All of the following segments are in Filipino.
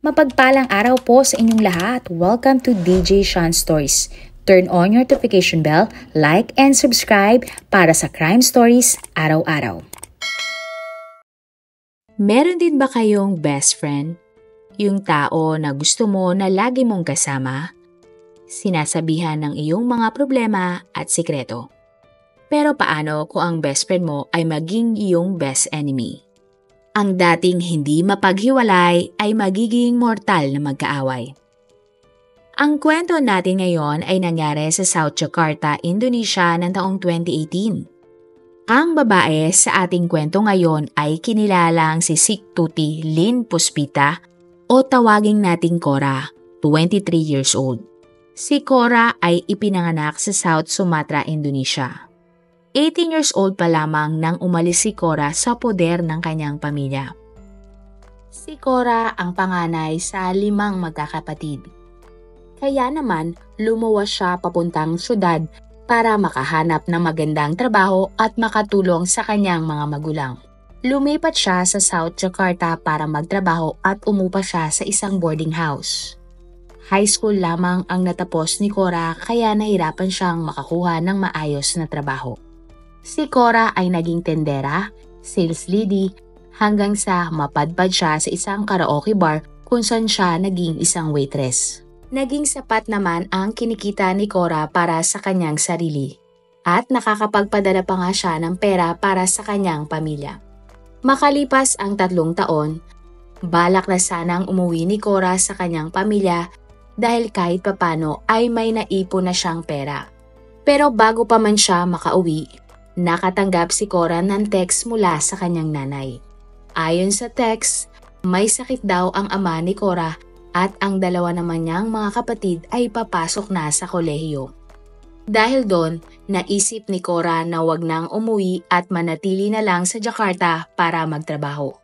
Mapagpalang araw po sa inyong lahat. Welcome to DJ Sean Stories. Turn on your notification bell, like and subscribe para sa crime stories araw-araw. Meron din ba kayong best friend? Yung tao na gusto mo na lagi mong kasama? Sinasabihan ng iyong mga problema at sikreto. Pero paano kung ang best friend mo ay maging iyong best enemy? Ang dating hindi mapaghiwalay ay magiging mortal na magkaaway. Ang kwento natin ngayon ay nangyari sa South Jakarta, Indonesia ng taong 2018. Ang babae sa ating kwento ngayon ay kinilalang si Siktuti Lin Puspita o tawaging nating Cora, 23 years old. Si Cora ay ipinanganak sa South Sumatra, Indonesia. 18 years old pa lamang nang umalis si Cora sa poder ng kanyang pamilya. Si Cora ang panganay sa 5 magkakapatid. Kaya naman lumuwas siya papuntang syudad para makahanap ng magandang trabaho at makatulong sa kanyang mga magulang. Lumipat siya sa South Jakarta para magtrabaho at umupa siya sa isang boarding house. High school lamang ang natapos ni Cora kaya nahirapan siyang makakuha ng maayos na trabaho. Si Cora ay naging tendera, sales lady, hanggang sa mapadpad siya sa isang karaoke bar kung saan siya naging isang waitress. Naging sapat naman ang kinikita ni Cora para sa kanyang sarili at nakakapagpadala pa nga siya ng pera para sa kanyang pamilya. Makalipas ang 3 taon, balak na sanang umuwi ni Cora sa kanyang pamilya dahil kahit papano ay may naipon na siyang pera. Pero bago pa man siya makauwi, nakatanggap si Cora ng text mula sa kanyang nanay. Ayon sa text, may sakit daw ang ama ni Cora at ang 2 naman niyang mga kapatid ay papasok na sa kolehiyo. Dahil doon, naisip ni Cora na wag nang umuwi at manatili na lang sa Jakarta para magtrabaho.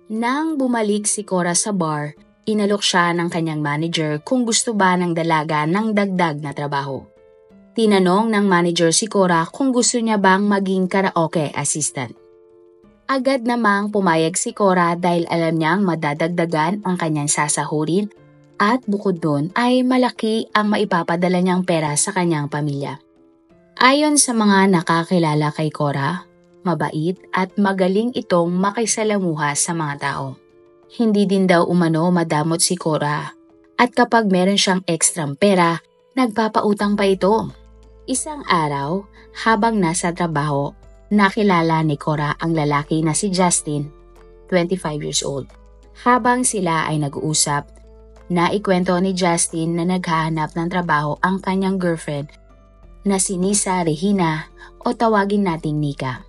Nang bumalik si Cora sa bar, inalok siya ng kanyang manager kung gusto ba ng dalaga ng dagdag na trabaho. Tinanong ng manager si Cora kung gusto niya bang maging karaoke assistant. Agad namang pumayag si Cora dahil alam niyang madadagdagan ang kanyang sasahurin at bukod doon ay malaki ang maipapadala niyang pera sa kanyang pamilya. Ayon sa mga nakakilala kay Cora, mabait at magaling itong makisalamuha sa mga tao. Hindi din daw umano madamot si Cora at kapag meron siyang ekstrang pera, nagpapautang pa ito. Isang araw, habang nasa trabaho, nakilala ni Cora ang lalaki na si Justin, 25 years old. Habang sila ay nag-uusap, naikwento ni Justin na naghahanap ng trabaho ang kanyang girlfriend na si Nisa Regina o tawagin nating Nika.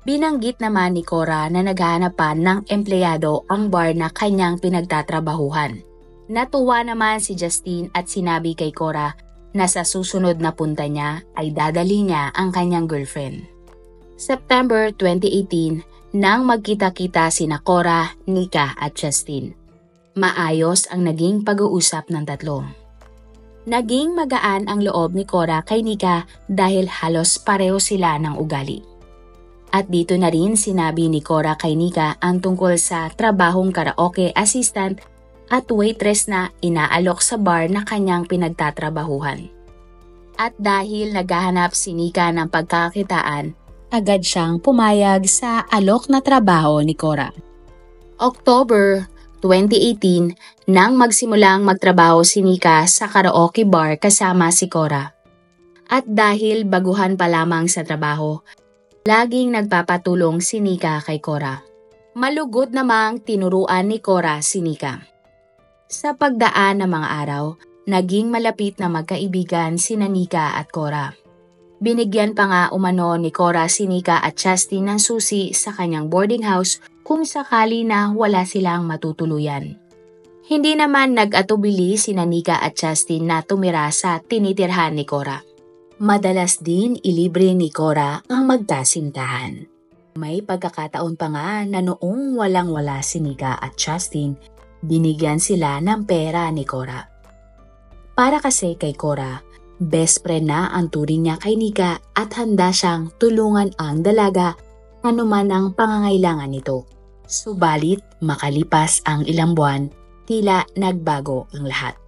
Binanggit naman ni Cora na naghahanap pa ng empleyado ang bar na kanyang pinagtatrabahuhan. Natuwa naman si Justin at sinabi kay Cora na sa susunod na punta niya ay dadali niya ang kanyang girlfriend. September 2018, nang magkita-kita sina Cora, Nika at Justin. Maayos ang naging pag-uusap ng 3. Naging magaan ang loob ni Cora kay Nika dahil halos pareho sila ng ugali. At dito na rin sinabi ni Cora kay Nika ang tungkol sa trabahong karaoke assistant at waitress na inaalok sa bar na kanyang pinagtatrabahuhan. At dahil naghahanap si Nika ng pagkakakitaan, agad siyang pumayag sa alok na trabaho ni Cora. October 2018, nang magsimulang magtrabaho si Nika sa karaoke bar kasama si Cora. At dahil baguhan pa lamang sa trabaho, laging nagpapatulong si Nika kay Cora. Malugod namang tinuruan ni Cora si Nika. Sa pagdaan ng mga araw, naging malapit na magkaibigan sina Nika at Cora. Binigyan pa nga umano ni Cora si Nika at Justin ng susi sa kanyang boarding house kung sakali na wala silang matutuluyan. Hindi naman nag-atubili sina Nika at Justin na tumira sa tinitirhan ni Cora. Madalas din ilibre ni Cora ang magkasintahan. May pagkakataon pa nga na noong walang-wala si Nika at Justin, binigyan sila ng pera ni Cora. Para kasi kay Cora, best friend na ang turing niya kay Nika at handa siyang tulungan ang dalaga anuman ang pangangailangan nito. Subalit makalipas ang ilang buwan, tila nagbago ang lahat.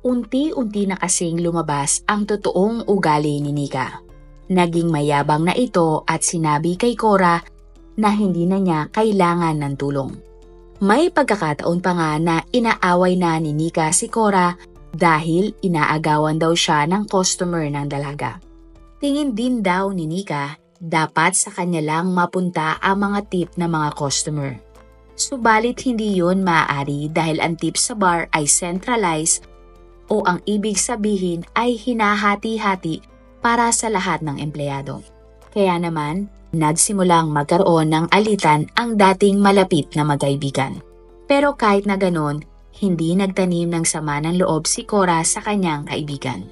Unti-unti na kasing lumabas ang totoong ugali ni Nika. Naging mayabang na ito at sinabi kay Cora na hindi na niya kailangan ng tulong. May pagkakataon pa nga na inaaway na ni Nika si Cora dahil inaagawan daw siya ng customer ng dalaga. Tingin din daw ni Nika dapat sa kanya lang mapunta ang mga tip ng mga customer. Subalit hindi yun maaari dahil ang tip sa bar ay centralized o ang ibig sabihin ay hinahati-hati para sa lahat ng empleyado. Kaya naman, nagsimulang magkaroon ng alitan ang dating malapit na magkaibigan. Pero kahit na ganon, hindi nagtanim ng sama ng loob si Cora sa kanyang kaibigan.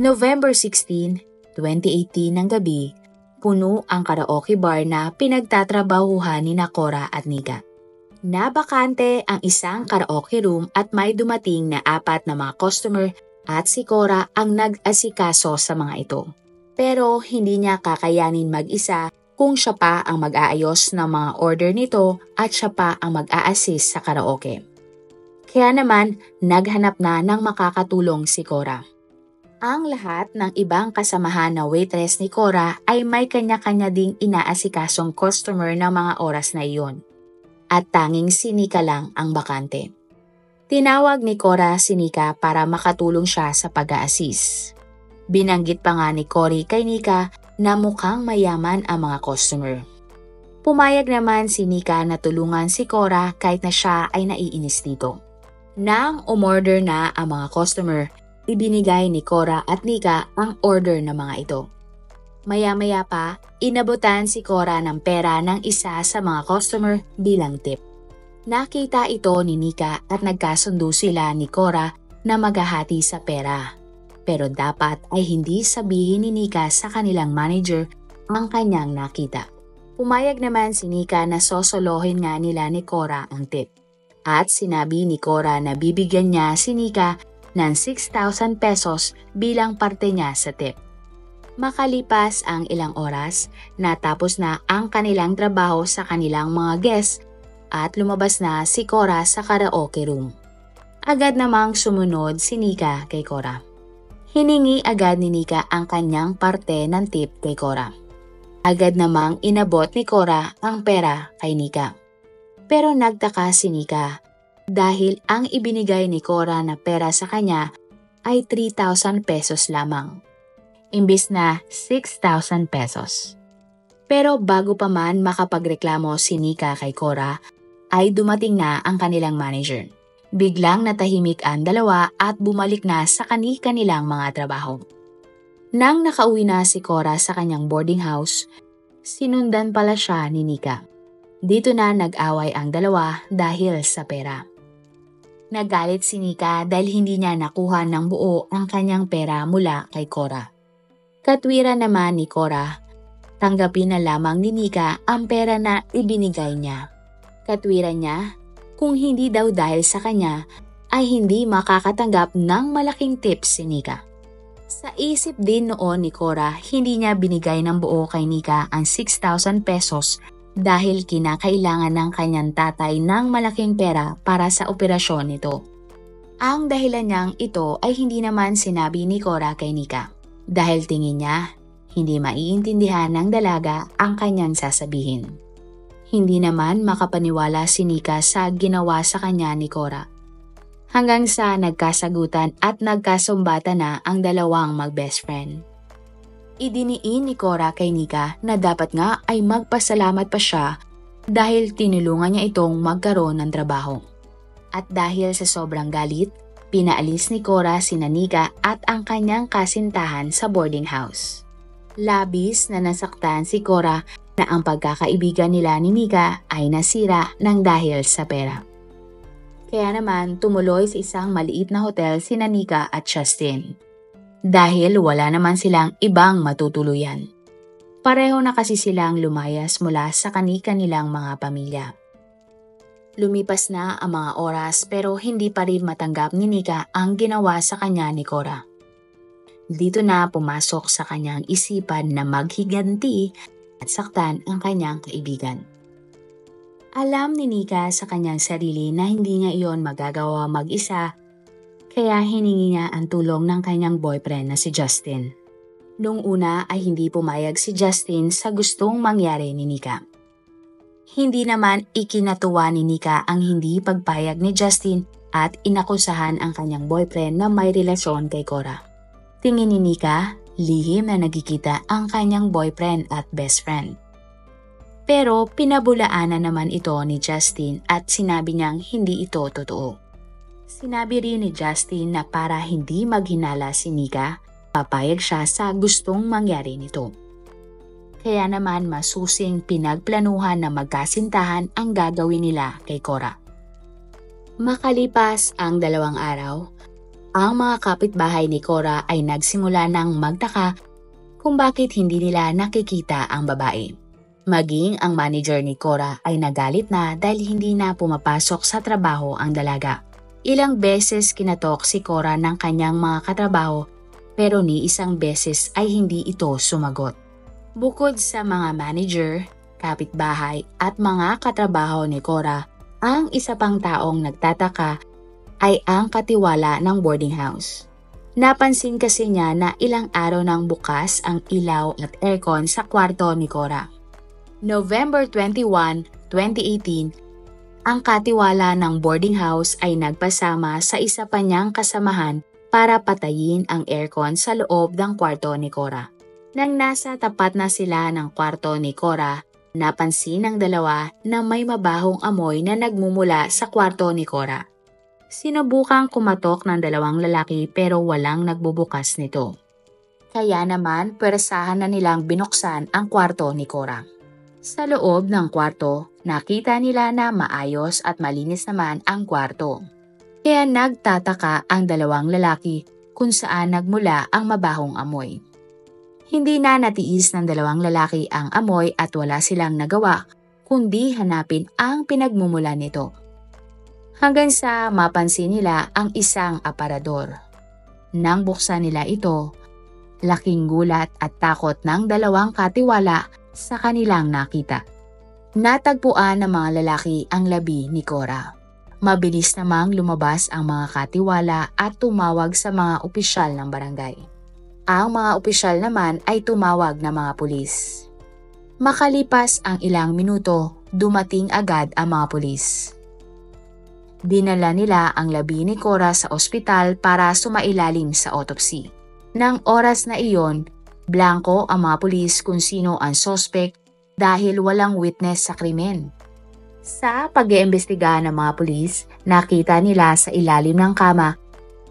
November 16, 2018 ng gabi, puno ang karaoke bar na pinagtatrabahuhan ni Cora at Nika. Nabakante ang isang karaoke room at may dumating na 4 na mga customer at si Cora ang nag-asikaso sa mga ito. Pero hindi niya kakayanin mag-isa kung siya pa ang mag-aayos ng mga order nito at siya pa ang mag-a-assist sa karaoke. Kaya naman, naghanap na ng makakatulong si Cora. Ang lahat ng ibang kasamahan na waitress ni Cora ay may kanya-kanya ding inaasikasong customer ng mga oras na iyon. At tanging si Nika lang ang bakante. Tinawag ni Cora si Nika para makatulong siya sa pag-a-assist. Binanggit pa nga ni Cory kay Nika na mukhang mayaman ang mga customer. Pumayag naman si Nika na tulungan si Cora kahit na siya ay naiinis dito. Nang umorder na ang mga customer, ibinigay ni Cora at Nika ang order ng mga ito. Maya-maya pa, inabutan si Cora ng pera ng isa sa mga customer bilang tip. Nakita ito ni Nika at nagkasundo sila ni Cora na maghahati sa pera. Pero dapat ay hindi sabihin ni Nika sa kanilang manager ang kanyang nakita. Pumayag naman si Nika na sosolohin nga nila ni Cora ang tip. At sinabi ni Cora na bibigyan niya si Nika ng 6,000 pesos bilang parte niya sa tip. Makalipas ang ilang oras, natapos na ang kanilang trabaho sa kanilang mga guests at lumabas na si Cora sa karaoke room. Agad namang sumunod si Nika kay Cora. Hiningi agad ni Nika ang kanyang parte ng tip kay Cora. Agad namang inabot ni Cora ang pera kay Nika. Pero nagtaka si Nika dahil ang ibinigay ni Cora na pera sa kanya ay 3,000 pesos lamang. Imbis na 6,000 pesos. Pero bago pa man makapagreklamo si Nika kay Cora, ay dumating na ang kanilang manager. Biglang natahimik ang dalawa at bumalik na sa kanilang mga trabaho. Nang nakauwi na si Cora sa kanyang boarding house, sinundan pala siya ni Nika. Dito na nag-away ang dalawa dahil sa pera. Nagalit si Nika dahil hindi niya nakuha ng buo ang kanyang pera mula kay Cora. Katwiran naman ni Cora, tanggapin na lamang ni Nika ang pera na ibinigay niya. Katwiran niya, kung hindi daw dahil sa kanya, ay hindi makakatanggap ng malaking tips si Nika. Sa isip din noon ni Cora, hindi niya binigay ng buo kay Nika ang 6,000 pesos dahil kinakailangan ng kanyang tatay ng malaking pera para sa operasyon nito. Ang dahilan niyang ito ay hindi naman sinabi ni Cora kay Nika. Dahil tingin niya, hindi maiintindihan ng dalaga ang kanyang sasabihin. Hindi naman makapaniwala si Nika sa ginawa sa kanya ni Cora. Hanggang sa nagkasagutan at nagkasumbatan na ang dalawang mag-best friend. Idiniin ni Cora kay Nika na dapat nga ay magpasalamat pa siya dahil tinulungan niya itong magkaroon ng trabaho. At dahil sa sobrang galit, pinaalis ni Cora sina Nika at ang kanyang kasintahan sa boarding house. Labis na nasaktan si Cora na ang pagkakaibigan nila ni Nika ay nasira ng dahil sa pera. Kaya naman tumuloy sa isang maliit na hotel sina Nika at Justin. Dahil wala naman silang ibang matutuluyan. Pareho na kasi silang lumayas mula sa kani-kanilang mga pamilya. Lumipas na ang mga oras pero hindi pa rin matanggap ni Nika ang ginawa sa kanya ni Cora. Dito na pumasok sa kanyang isipan na maghiganti at saktan ang kanyang kaibigan. Alam ni Nika sa kanyang sarili na hindi niya iyon magagawa mag-isa, kaya hiningi niya ang tulong ng kanyang boyfriend na si Justin. Nung una ay hindi pumayag si Justin sa gustong mangyari ni Nika. Hindi naman ikinatuwa ni Nika ang hindi pagpayag ni Justin at inakusahan ang kanyang boyfriend na may relasyon kay Cora. Tingin ni Nika, lihim na nagkikita ang kanyang boyfriend at best friend. Pero pinabulaanan naman ito ni Justin at sinabi niyang hindi ito totoo. Sinabi rin ni Justin na para hindi maghinala si Nika, papayag siya sa gustong mangyari nito. Kaya naman masusing pinagplanuhan na magkasintahan ang gagawin nila kay Cora. Makalipas ang 2 araw, ang mga kapitbahay ni Cora ay nagsimula ng magtaka kung bakit hindi nila nakikita ang babae. Maging ang manager ni Cora ay nagalit na dahil hindi na pumapasok sa trabaho ang dalaga. Ilang beses kinatok si Cora ng kanyang mga katrabaho pero ni isang beses ay hindi ito sumagot. Bukod sa mga manager, kapitbahay at mga katrabaho ni Cora, ang isa pang taong nagtataka ay ang katiwala ng boarding house. Napansin kasi niya na ilang araw nang bukas ang ilaw at aircon sa kwarto ni Cora. November 21, 2018, ang katiwala ng boarding house ay nagpasama sa isa pa niyang kasamahan para patayin ang aircon sa loob ng kwarto ni Cora. Nang nasa tapat na sila ng kwarto ni Cora, napansin ng dalawa na may mabahong amoy na nagmumula sa kwarto ni Cora. Sinubukang kumatok ng 2 lalaki pero walang nagbubukas nito. Kaya naman pwersahan na nilang binuksan ang kwarto ni Cora. Sa loob ng kwarto, nakita nila na maayos at malinis naman ang kwarto. Kaya nagtataka ang 2 lalaki kung saan nagmula ang mabahong amoy. Hindi na natiis ng 2 lalaki ang amoy at wala silang nagawa kundi hanapin ang pinagmumulan nito. Hanggang sa mapansin nila ang isang aparador. Nang buksan nila ito, laking gulat at takot ng 2 katiwala sa kanilang nakita. Natagpuan ng mga lalaki ang labi ni Cora. Mabilis namang lumabas ang mga katiwala at tumawag sa mga opisyal ng barangay. Ang mga opisyal naman ay tumawag ng mga pulis. Makalipas ang ilang minuto, dumating agad ang mga pulis. Dinala nila ang labi ni Cora sa ospital para sumailalim sa autopsy. Nang oras na iyon, blanko ang mga pulis kung sino ang suspect dahil walang witness sa krimen. Sa pag-iimbestiga ng mga pulis, nakita nila sa ilalim ng kama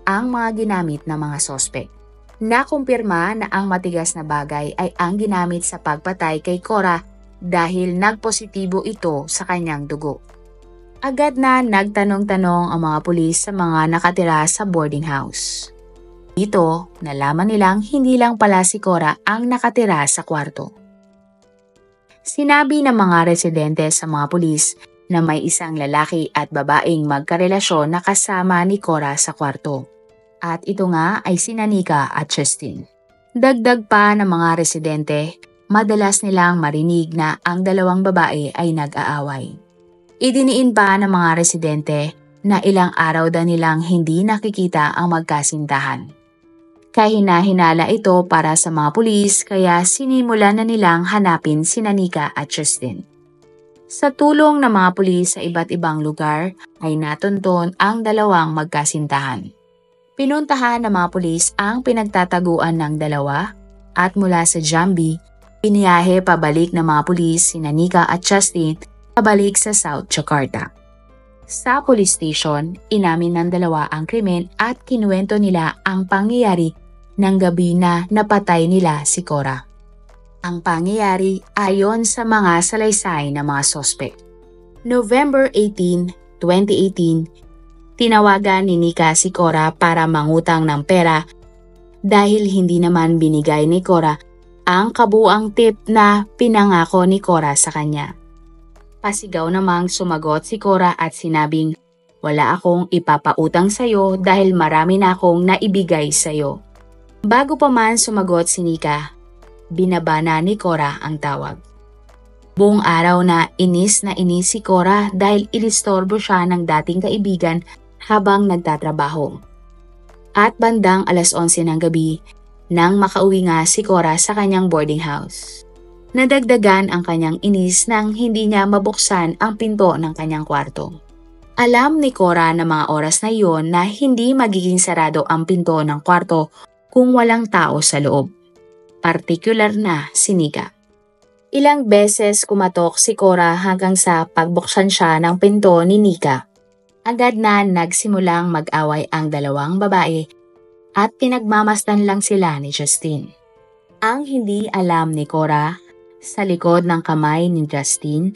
ang mga ginamit ng mga suspect. Nakumpirma na ang matigas na bagay ay ang ginamit sa pagpatay kay Cora dahil nagpositibo ito sa kanyang dugo. Agad na nagtanong-tanong ang mga pulis sa mga nakatira sa boarding house. Dito, nalaman nilang hindi lang pala si Cora ang nakatira sa kwarto. Sinabi ng mga residente sa mga pulis na may isang lalaki at babaeng magkarelasyon na kasama ni Cora sa kwarto. At ito nga ay sina Nika at Justin. Dagdag pa ng mga residente, madalas nilang marinig na ang 2 babae ay nag-aaway. Idiniin pa ng mga residente na ilang araw daw nilang hindi nakikita ang magkasintahan. Kahina-hinala ito para sa mga pulis kaya sinimulan na nilang hanapin sina Nika at Justin. Sa tulong ng mga pulis sa iba't ibang lugar ay natunton ang 2 magkasintahan. Pinuntahan ng mga pulis ang pinagtataguan ng 2 at mula sa Jambi, piniyahe pabalik ng mga pulis sina Nika at Justin pabalik sa South Jakarta. Sa police station, inamin ng 2 ang krimen at kinuwento nila ang pangyayari ng gabi na napatay nila si Cora. Ang pangyayari ayon sa mga salaysay ng mga sospek. November 18, 2018, tinawagan ni Nika si Cora para mangutang ng pera dahil hindi naman binigay ni Cora ang kabuang tip na pinangako ni Cora sa kanya. Pasigaw namang sumagot si Cora at sinabing, "Wala akong ipapautang sa'yo dahil marami na akong naibigay sa'yo." Bago pa man sumagot si Nika, binaba na ni Cora ang tawag. Buong araw na inis si Cora dahil inistorbo siya ng dating kaibigan habang nagtatrabaho. At bandang 11:00 ng gabi, nang makauwi nga si Cora sa kanyang boarding house. Nadagdagan ang kanyang inis nang hindi niya mabuksan ang pinto ng kanyang kwarto. Alam ni Cora na mga oras na iyon na hindi magiging sarado ang pinto ng kwarto kung walang tao sa loob. Partikular na si Nika. Ilang beses kumatok si Cora hanggang sa pagbuksan siya ng pinto ni Nika. Agad na nagsimulang mag-away ang dalawang babae at pinagmamasdan lang sila ni Justine. Ang hindi alam ni Cora, sa likod ng kamay ni Justine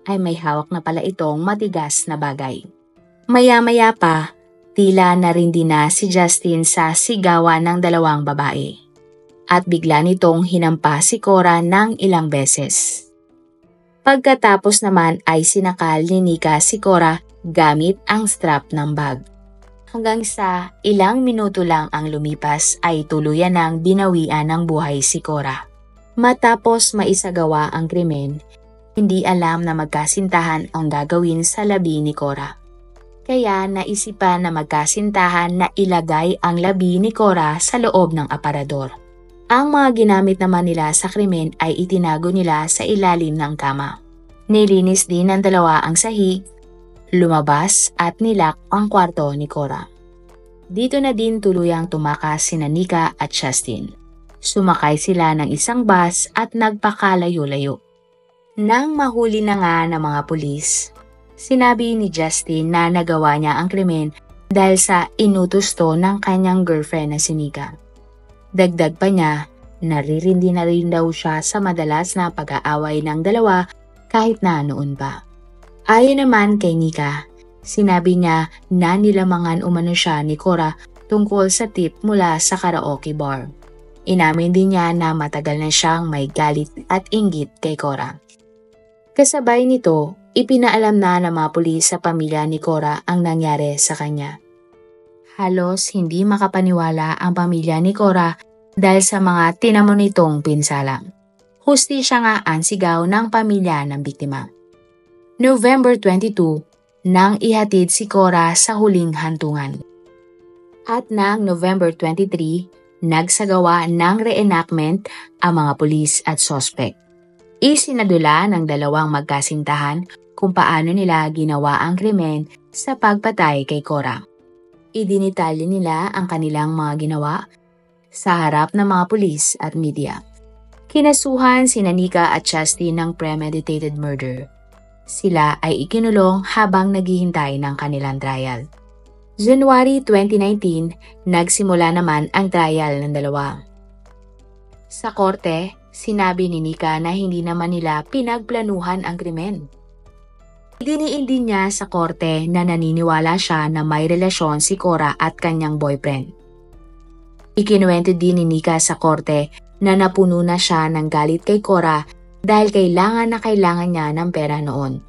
ay may hawak na pala itong matigas na bagay. Maya-maya pa, tila narindi na si Justine sa sigawan ng dalawang babae. At bigla nitong hinampa si Cora ng ilang beses. Pagkatapos naman ay sinakal ni Nika si Cora gamit ang strap ng bag. Hanggang sa ilang minuto lang ang lumipas ay tuluyan ng binawian ng buhay si Cora. Matapos maisagawa ang krimen, hindi alam na magkasintahan ang gagawin sa labi ni Cora. Kaya naisipan na magkasintahan na ilagay ang labi ni Cora sa loob ng aparador. Ang mga ginamit naman nila sa krimen ay itinago nila sa ilalim ng kama. Nilinis din ng dalawa ang sahig, lumabas at nilak ang kwarto ni Cora. Dito na din tuluyang tumakas sina Nika at Justine. Sumakay sila ng isang bus at nagpakalayo-layo. Nang mahuli na nga ng mga pulis, sinabi ni Justine na nagawa niya ang krimen dahil sa inutos to ng kanyang girlfriend na si Nika. Dagdag pa niya, naririndi na rin daw siya sa madalas na pag-aaway ng dalawa kahit na noon pa. Ayon naman kay Nika, sinabi niya na nilamangan umano siya ni Cora tungkol sa tip mula sa karaoke bar. Inamin din niya na matagal na siyang may galit at inggit kay Cora. Kasabay nito, ipinaalam na ng mga pulis sa pamilya ni Cora ang nangyari sa kanya. Halos hindi makapaniwala ang pamilya ni Cora dahil sa mga tinamo nitong pinsala. Hustisya nga ang sigaw ng pamilya ng biktima. November 22, nang ihatid si Cora sa huling hantungan. At nang November 23, nagsagawa ng reenactment ang mga pulis at sospek. Isinadula ng dalawang magkasintahan kung paano nila ginawa ang krimen sa pagpatay kay Cora. Idinitalye nila ang kanilang mga ginawa sa harap ng mga pulis at media. Kinasuhan sina Nika at Justine ng premeditated murder. Sila ay ikinulong habang naghihintay ng kanilang trial. January 2019, nagsimula naman ang trial ng dalawa. Sa korte, sinabi ni Nika na hindi naman nila pinagplanuhan ang krimen. Diniin din niya sa korte na naniniwala siya na may relasyon si Cora at kanyang boyfriend. Ikinuwento din ni Nika sa korte na napuno na siya ng galit kay Cora dahil kailangan niya ng pera noon.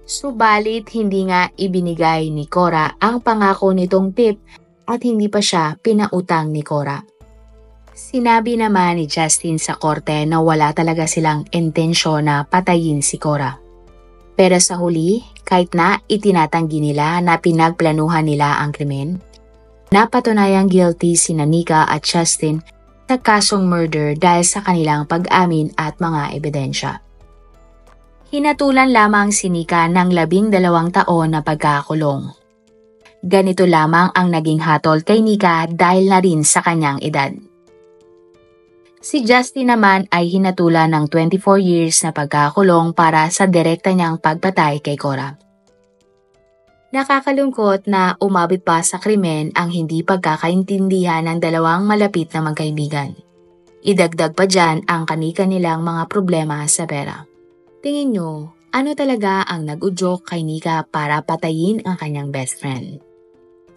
Subalit hindi nga ibinigay ni Cora ang pangako nitong tip at hindi pa siya pinautang ni Cora. Sinabi naman ni Justine sa korte na wala talaga silang intensyon na patayin si Cora. Pero sa huli, kahit na itinatanggi nila na pinagplanuhan nila ang krimen, napatunayang guilty sina Nika at Justine sa kasong murder dahil sa kanilang pag-amin at mga ebidensya. Hinatulan lamang si Nika ng 12 taon na pagkakulong. Ganito lamang ang naging hatol kay Nika dahil na rin sa kanyang edad. Si Justine naman ay hinatulan ng 24 years na pagkakulong para sa direkta niyang pagpatay kay Cora. Nakakalungkot na umabot pa sa krimen ang hindi pagkakaintindihan ng dalawang malapit na magkaibigan. Idagdag pa dyan ang kani-kanilang mga problema sa pera. Tingin nyo, ano talaga ang nag-udyok kay Nika para patayin ang kanyang best friend?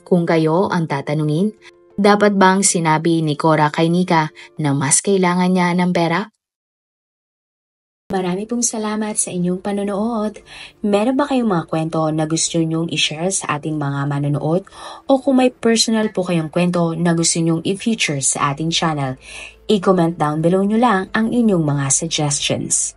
Kung kayo ang tatanungin, dapat bang sinabi ni Cora kay Nika na mas kailangan niya ng pera? Marami pong salamat sa inyong panonood. Meron ba kayong mga kwento na gusto nyong i-share sa ating mga manonood? O kung may personal po kayong kwento na gusto nyong i-feature sa ating channel, i-comment down below nyo lang ang inyong mga suggestions.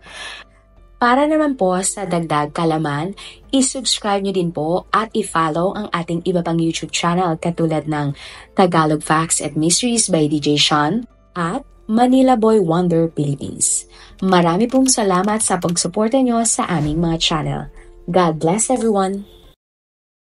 Para naman po sa dagdag kalaman, i-subscribe nyo din po at i-follow ang ating iba pang YouTube channel katulad ng Tagalog Facts and Mysteries by DJ Sean at Manila Boy Wonder Philippines. Marami pong salamat sa pagsuporta nyo sa aming mga channel. God bless everyone!